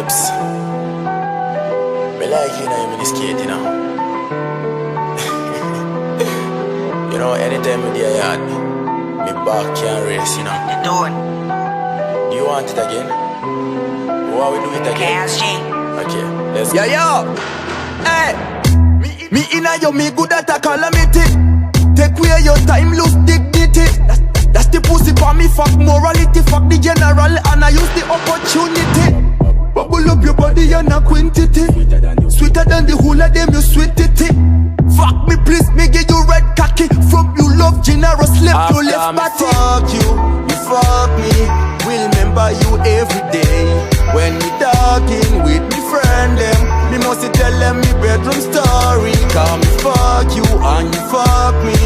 babes. Me like you know, you skate, you know. You know, anytime me there yard, me back can't race, you know. You doing? Do you want it again? Why we do it again? Okay, let's go. Yo, hey, me inna yo, me good at a calamity. Take away your time, lose dignity. That's the pussy for me, fuck morality, fuck the general, and I use the opportunity. Bubble up your body and a quantity. Sweeter than the whole of them, you sweet it. Fuck me please, me give you red khaki. From you love generous, left your left body. Fuck you fuck me. We'll remember you every day. When we talking with me friend them, me must tell them me bedroom story. Cause me fuck you and you fuck me.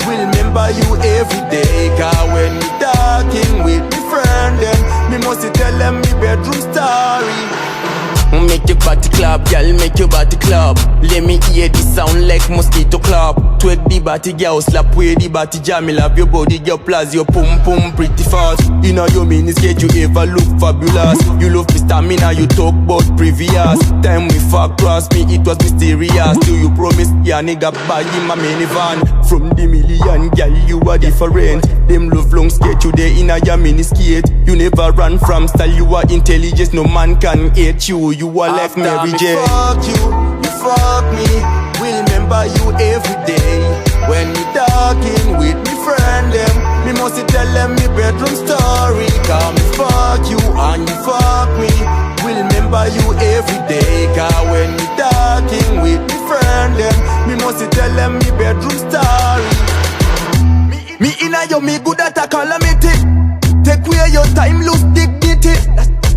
We'll remember you every day. Cause when we talking with me friend them, me must tell them me bedroom story. Make your body clap, girl, make your body clap. Let me hear the sound like mosquito clap. Twerk the body, girl, slap way the body jam. Me love your body, girl, plus your pum pum pretty fast. You know your miniskirt, you ever look fabulous. You love me stamina, you talk about previous time we fuck cross me, it was mysterious. Do you promise, yeah, nigga, buy in my minivan? From the million, girl, you are different. Them love long skate, you there in a your miniskirt. You never run from style, you are intelligence, no man can hate you. You are like Mary J. Fuck you fuck me. We'll remember you every day. When we talking with me friend them, me must tell them me bedroom story. Cause me fuck you and you fuck me. We'll remember you every day. Cause when we talking with me friend them, me must tell them me bedroom story. Me inna yo, me good at a calamity. Take away your time, lose dignity.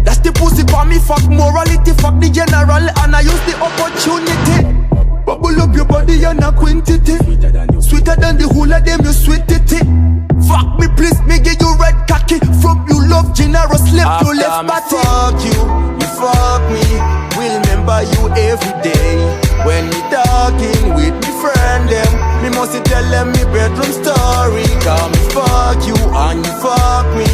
That's the pussy for me, fuck morality, fuck the general, and I use the opportunity. Bubble up your body and a quantity. Sweeter than the whole of them, you sweet it. Fuck me please, me give you red khaki. From you love generous, left your left body. Fuck you fuck me. We'll remember you every day. When we talking with me friend them, me must tell them me bedroom story. Cause me fuck you and you fuck me.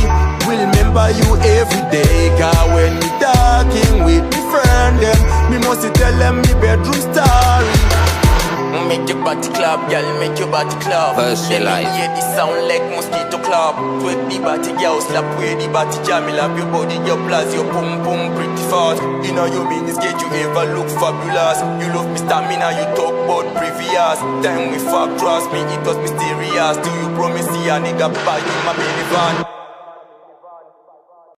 We'll remember you every day. Cause when we talking with me friend them, me must tell them me bedroom story. Make your body clap, girl, make your body clap. First Let me life. hear the sound like mosquito clap. Twerk the body, girl, slap way the body jam. Me love your body, your plus your pum pum pretty fast. You know your miniskirt, you ever look fabulous. You love me stamina, you talk about previous time we fuck, trust me, it was mysterious. Do you promise, see a nigga buy in my minivan?